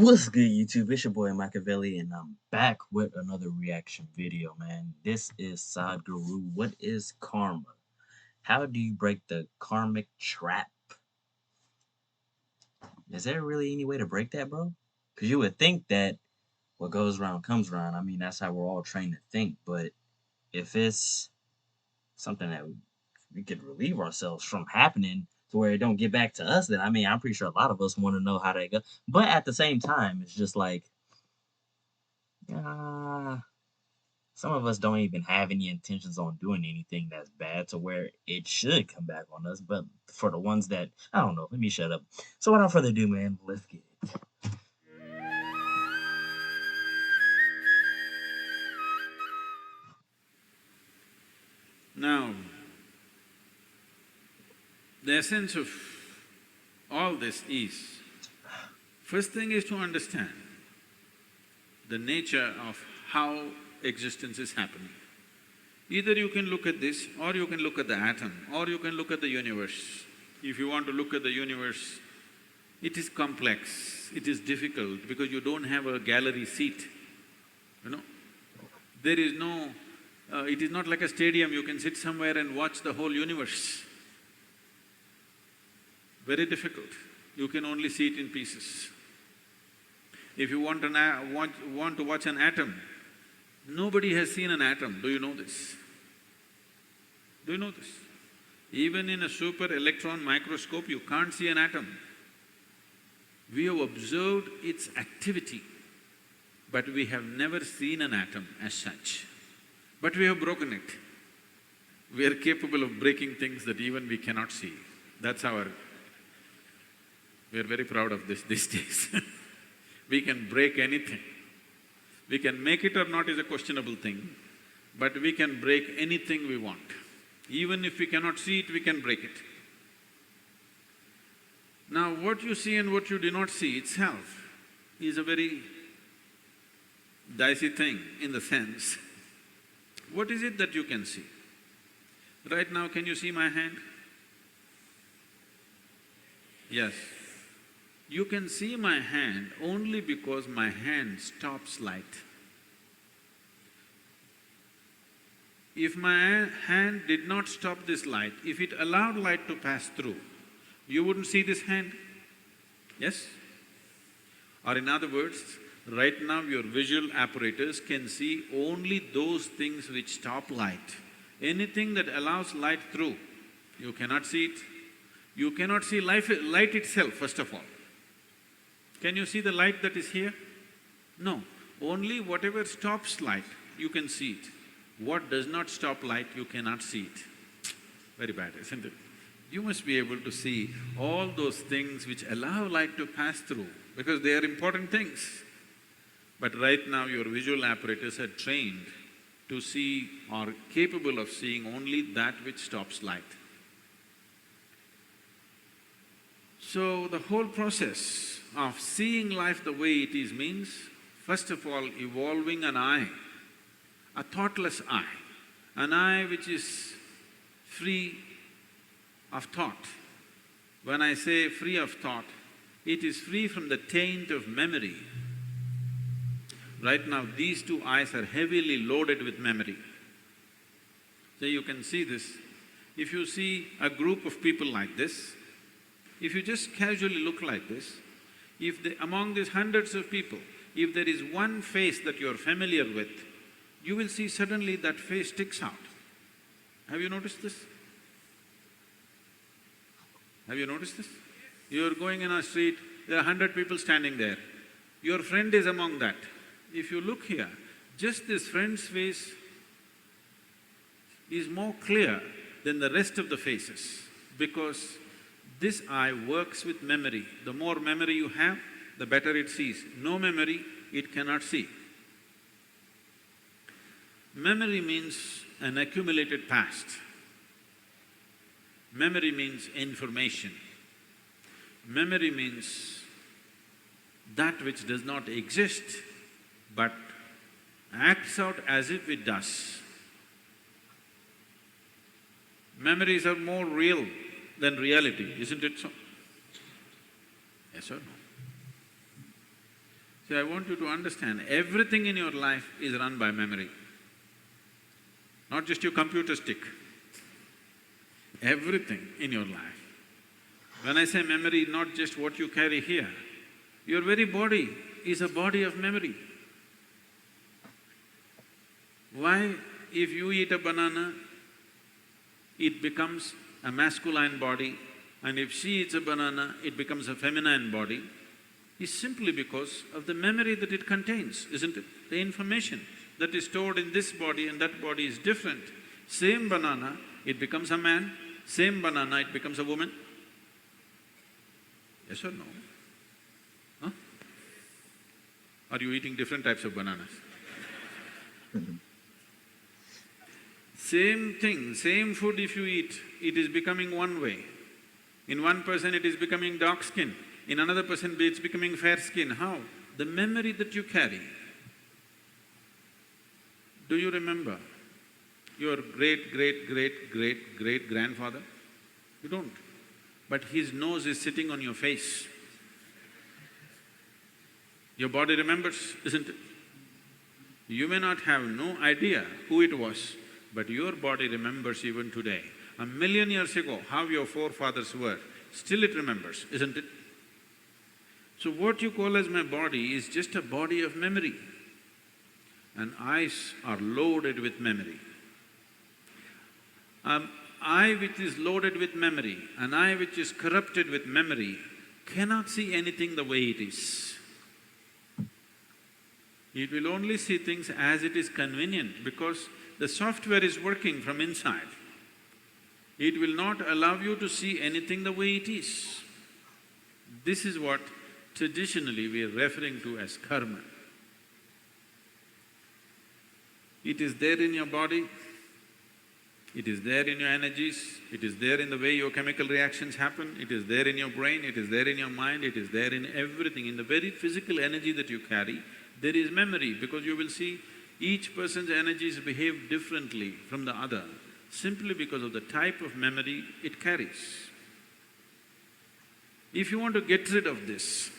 What's good, YouTube? It's your boy Machiavelli, and I'm back with another reaction video, man. This is Sadhguru. What is karma? How do you break the karmic trap? Is there really any way to break that, bro? Because you would think that what goes around comes around. I mean, that's how we're all trained to think. But if it's something that we could relieve ourselves from happening to where it don't get back to us, then I mean, I'm pretty sure a lot of us want to know how that go. But at the same time, it's just like, ah. Some of us don't even have any intentions on doing anything that's bad to where it should come back on us. But for the ones that, I don't know, let me shut up. So without further ado, man, let's get it. Now, the essence of all this is, first thing is to understand the nature of how existence is happening. Either you can look at this, or you can look at the atom, or you can look at the universe. If you want to look at the universe, it is complex, it is difficult because you don't have a gallery seat, you know. There is no… it is not like a stadium, you can sit somewhere and watch the whole universe. Very difficult. You can only see it in pieces. If you want to watch an atom, nobody has seen an atom. Do you know this? Do you know this? Even in a super electron microscope, you can't see an atom. We have observed its activity, but we have never seen an atom as such. But we have broken it. We are capable of breaking things that even we cannot see. That's our… we are very proud of this these days. We can break anything. We can make it or not is a questionable thing, but we can break anything we want. Even if we cannot see it, we can break it. Now, what you see and what you do not see itself is a very dicey thing in the sense, what is it that you can see? Right now, can you see my hand? Yes. You can see my hand only because my hand stops light. If my hand did not stop this light, if it allowed light to pass through, you wouldn't see this hand, yes? Or in other words, right now your visual apparatus can see only those things which stop light. Anything that allows light through, you cannot see it. You cannot see light itself, first of all. Can you see the light that is here? No. Only whatever stops light, you can see it. What does not stop light, you cannot see it. Very bad, isn't it? You must be able to see all those things which allow light to pass through, because they are important things. But right now your visual apparatus are trained to see or capable of seeing only that which stops light. So the whole process of seeing life the way it is means, first of all, evolving an eye, a thoughtless eye, an eye which is free of thought. When I say free of thought, it is free from the taint of memory. Right now, these two eyes are heavily loaded with memory. So you can see this. If you see a group of people like this, if you just casually look like this, among these hundreds of people, if there is one face that you're familiar with, you will see suddenly that face sticks out. Have you noticed this? Have you noticed this? You're going in a street, there are 100 people standing there. Your friend is among that. If you look here, just this friend's face is more clear than the rest of the faces, because this eye works with memory. The more memory you have, the better it sees. No memory, it cannot see. Memory means an accumulated past. Memory means information. Memory means that which does not exist but acts out as if it does. Memories are more real than reality, isn't it so? Yes or no? See, I want you to understand, everything in your life is run by memory, not just your computer stick. Everything in your life. When I say memory, not just what you carry here, your very body is a body of memory. Why, if you eat a banana, it becomes a masculine body, and if she eats a banana, it becomes a feminine body, is simply because of the memory that it contains, isn't it? The information that is stored in this body and that body is different. Same banana, it becomes a man, same banana, it becomes a woman. Yes or no? Huh? Are you eating different types of bananas? Same thing, same food if you eat, it is becoming one way. In one person it is becoming dark skin, in another person it's becoming fair skin. How? The memory that you carry. Do you remember your great-great-great-great-great-grandfather? You don't. But his nose is sitting on your face. Your body remembers, isn't it? You may not have no idea who it was, but your body remembers even today. 1,000,000 years ago, how your forefathers were, still it remembers, isn't it? So what you call as my body is just a body of memory. And eyes are loaded with memory. Eye which is loaded with memory, an eye which is corrupted with memory, cannot see anything the way it is. It will only see things as it is convenient because the software is working from inside. It will not allow you to see anything the way it is. This is what traditionally we are referring to as karma. It is there in your body, it is there in your energies, it is there in the way your chemical reactions happen, it is there in your brain, it is there in your mind, it is there in everything. In the very physical energy that you carry, there is memory, because you will see each person's energies behave differently from the other, simply because of the type of memory it carries. If you want to get rid of this,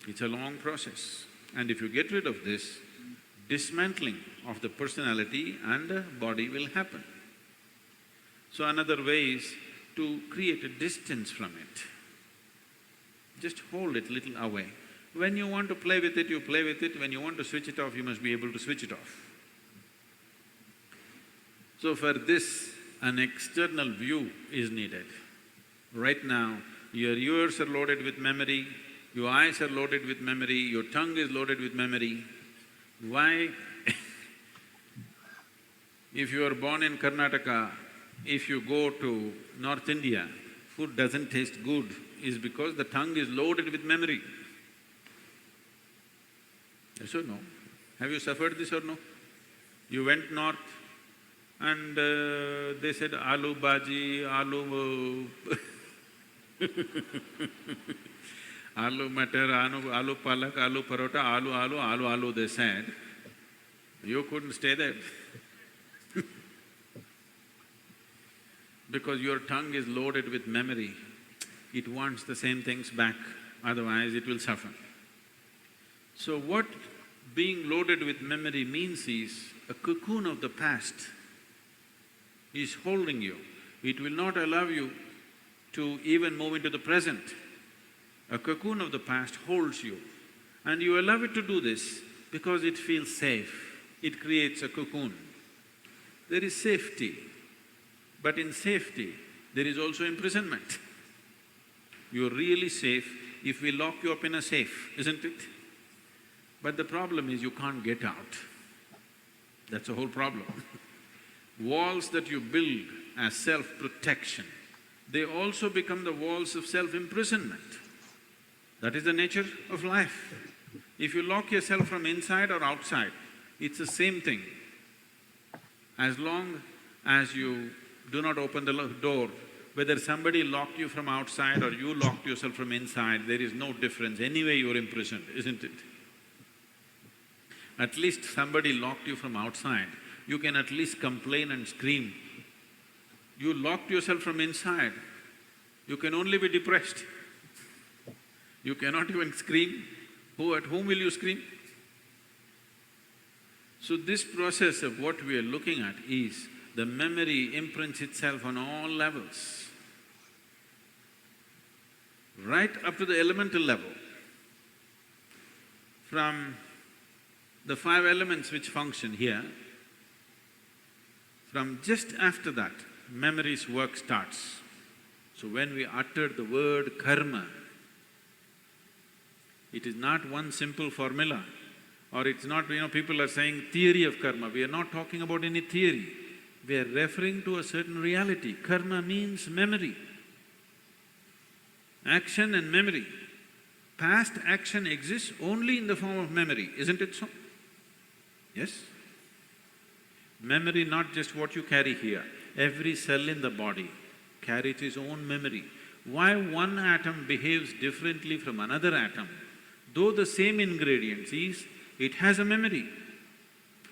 it's a long process, and if you get rid of this, dismantling of the personality and the body will happen. So another way is to create a distance from it. Just hold it little away. When you want to play with it, you play with it. When you want to switch it off, you must be able to switch it off. So for this, an external view is needed. Right now, your ears are loaded with memory, your eyes are loaded with memory, your tongue is loaded with memory. Why? If you are born in Karnataka, if you go to North India, food doesn't taste good, is because the tongue is loaded with memory. Yes or no? Have you suffered this or no? You went north and they said aloo bhaji, aloo aloo matar, aloo palak, aloo parota, aloo, they said. You couldn't stay there because your tongue is loaded with memory. It wants the same things back, otherwise it will suffer. So what being loaded with memory means is a cocoon of the past is holding you. It will not allow you to even move into the present. A cocoon of the past holds you, and you allow it to do this because it feels safe. It creates a cocoon. There is safety, but in safety there is also imprisonment. You're really safe if we lock you up in a safe, isn't it? But the problem is you can't get out. That's the whole problem. Walls that you build as self-protection, they also become the walls of self-imprisonment. That is the nature of life. If you lock yourself from inside or outside, it's the same thing. As long as you do not open the door, whether somebody locked you from outside or you locked yourself from inside, there is no difference. Anyway you're imprisoned, isn't it? At least somebody locked you from outside, you can at least complain and scream. You locked yourself from inside, you can only be depressed. You cannot even scream, At whom will you scream? So this process of what we are looking at is the memory imprints itself on all levels, right up to the elemental level. From the 5 elements which function here, from just after that, memory's work starts. So when we utter the word karma, it is not one simple formula, or it's not, people are saying theory of karma. We are not talking about any theory. We are referring to a certain reality. Karma means memory, action and memory. Past action exists only in the form of memory, isn't it so? Yes? Memory, not just what you carry here. Every cell in the body carries its own memory. Why one atom behaves differently from another atom, though the same ingredients is, it has a memory.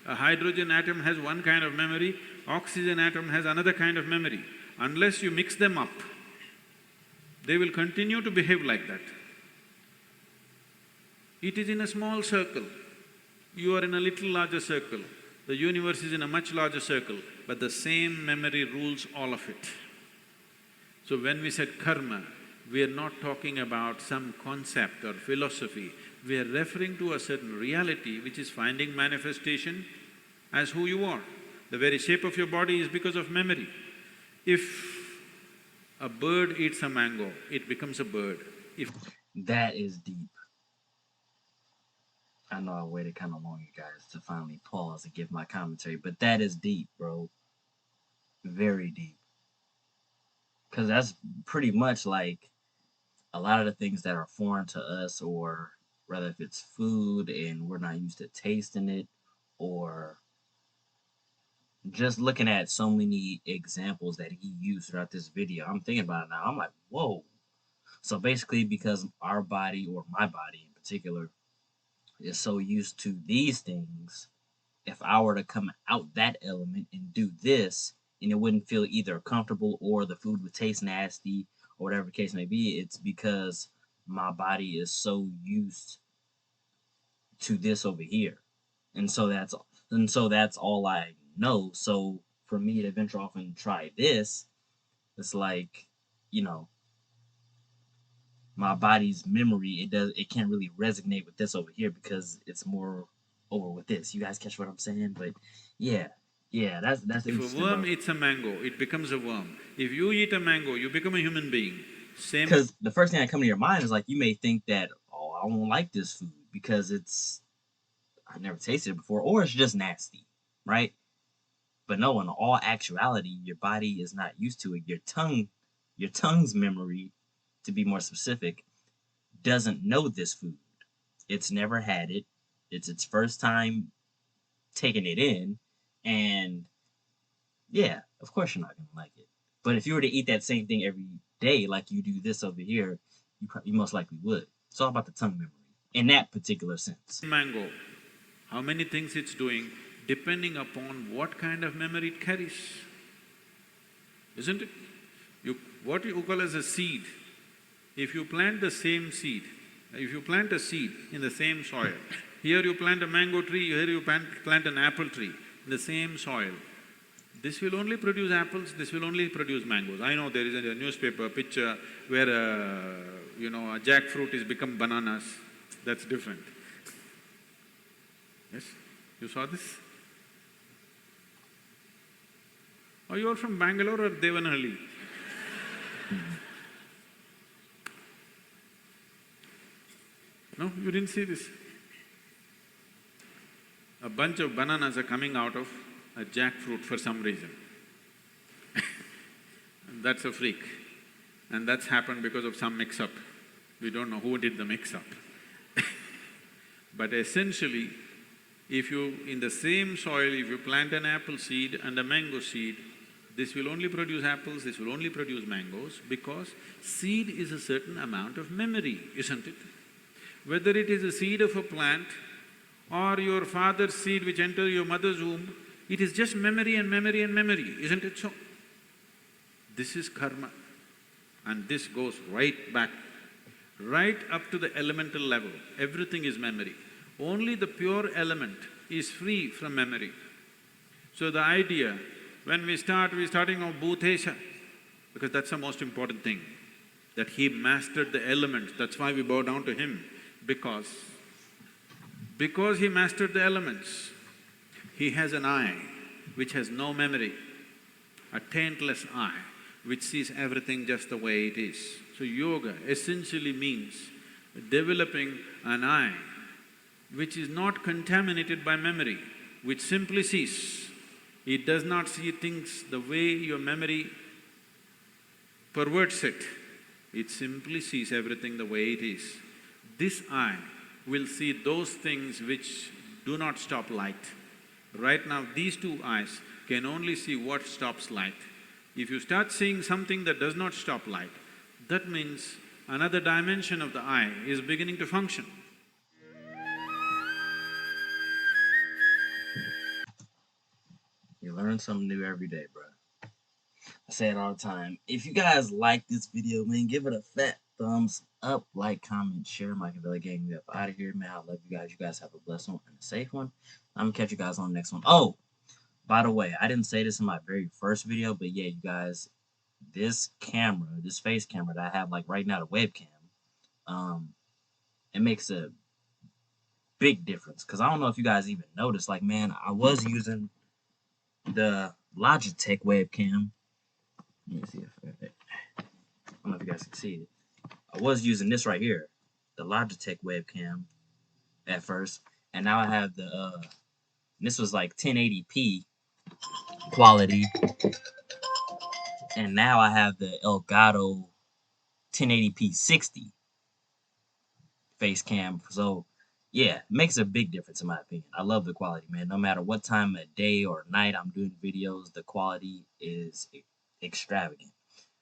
A hydrogen atom has one kind of memory, oxygen atom has another kind of memory. Unless you mix them up, they will continue to behave like that. It is in a small circle. You are in a little larger circle. The universe is in a much larger circle, but the same memory rules all of it. So when we said karma, we are not talking about some concept or philosophy. We are referring to a certain reality which is finding manifestation as who you are. The very shape of your body is because of memory. If a bird eats a mango, it becomes a bird. If… That is deep. I know I waited kind of long, you guys, to finally pause and give my commentary, but that is deep, bro. Very deep. Because that's pretty much like a lot of the things that are foreign to us, or rather if it's food and we're not used to tasting it, or just looking at so many examples that he used throughout this video, I'm thinking about it now, I'm like, whoa. So basically, because our body, or my body in particular, is so used to these things, if I were to come out that element and do this, and it wouldn't feel either comfortable or the food would taste nasty or whatever the case may be, it's because my body is so used to this over here. And so that's all I know. So for me to venture off and try this, it's like, you know, my body's memory, it can't really resonate with this over here because it's more over with this. You guys catch what I'm saying? But yeah, that's If a interesting, worm bro. eats a mango, it becomes a worm. If you eat a mango, you become a human being. Same… Because the first thing that comes to your mind is like, you may think that, oh, I don't like this food because I never tasted it before, or it's just nasty, right? But no, in all actuality, your body is not used to it. Your tongue's memory, to be more specific, doesn't know this food. It's never had it. It's its first time taking it in, and yeah, of course you're not gonna like it. But if you were to eat that same thing every day, like you do this over here, you most likely would. It's all about the tongue memory in that particular sense. mango, how many things it's doing depending upon what kind of memory it carries, isn't it? What you call as a seed, if you plant the same seed, if you plant a seed in the same soil, here you plant a mango tree, here you plant an apple tree in the same soil, this will only produce apples, this will only produce mangoes. I know there is a newspaper picture where a jackfruit is become bananas, that's different. Yes? You saw this? Are you all from Bangalore or Devanhalli? No, you didn't see this. A bunch of bananas are coming out of a jackfruit for some reason. That's a freak. And that's happened because of some mix-up. We don't know who did the mix-up. But essentially, if you… in the same soil, if you plant an apple seed and a mango seed, this will only produce apples, this will only produce mangoes, because seed is a certain amount of memory, isn't it? Whether it is a seed of a plant or your father's seed which entered your mother's womb, it is just memory and memory and memory, isn't it so? This is karma, and this goes right back. right up to the elemental level, everything is memory. Only the pure element is free from memory. So the idea, when we're starting off Bhutesha, because that's the most important thing, that he mastered the elements, that's why we bow down to him, because he mastered the elements, he has an eye which has no memory, a taintless eye, which sees everything just the way it is. So yoga essentially means developing an eye which is not contaminated by memory, which simply sees. It does not see things the way your memory perverts it. It simply sees everything the way it is. This eye will see those things which do not stop light. Right now, these two eyes can only see what stops light. If you start seeing something that does not stop light, that means another dimension of the eye is beginning to function. You learn something new every day, bro. I say it all the time. If you guys like this video, man, give it a fat thumbs up, like, comment, share. Mike and Billy Gang, we up out of here, man. I love you guys. You guys have a blessed one and a safe one. I'm gonna catch you guys on the next one. Oh, by the way, I didn't say this in my very first video, but yeah, you guys, this camera, this face camera that I have like right now, the webcam, it makes a big difference. Cause I don't know if you guys even noticed, like, man, I was using the Logitech webcam. Let me see if I don't know if you guys can see it. I was using this right here, the Logitech webcam at first, and now I have the this was like 1080p quality, and now I have the Elgato 1080p 60 face cam. So yeah, it makes a big difference in my opinion. I love the quality, man. No matter what time of day or night I'm doing videos, the quality is extravagant.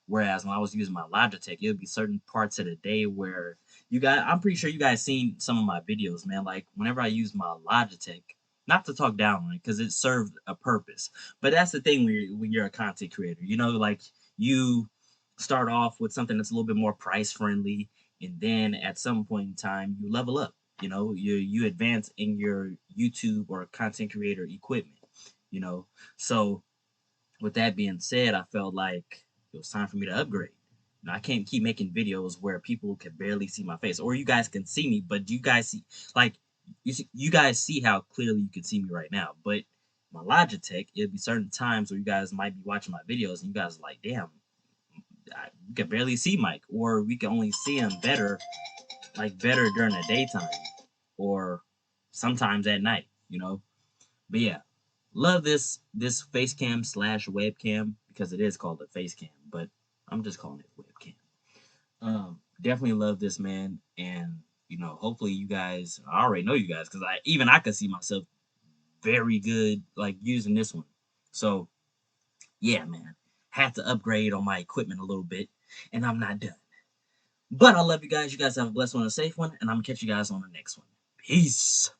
Whereas when I was using my Logitech, it would be certain parts of the day where I'm pretty sure you guys seen some of my videos, man. Like whenever I use my Logitech, not to talk down on it, because it served a purpose. But that's the thing when you're a content creator, like you start off with something that's a little bit more price friendly, and then at some point in time you level up. You advance in your YouTube or content creator equipment. You know, so with that being said, I felt like it was time for me to upgrade. Now, I can't keep making videos where people can barely see my face, or you guys can see me, but you guys see, like, you guys see how clearly you can see me right now. But my Logitech, it'll be certain times where you guys might be watching my videos and you guys are like, damn, you can barely see Mike, or we can only see him better, like better during the daytime, or sometimes at night. But yeah, love this face cam slash webcam because it is called a face cam, but I'm just calling it webcam. Definitely love this, man, and hopefully you guys. I already know you guys because I could see myself very good like using this one. So yeah, man, had to upgrade on my equipment a little bit, and I'm not done. But I love you guys. You guys have a blessed one, a safe one, and I'm gonna catch you guys on the next one. Peace.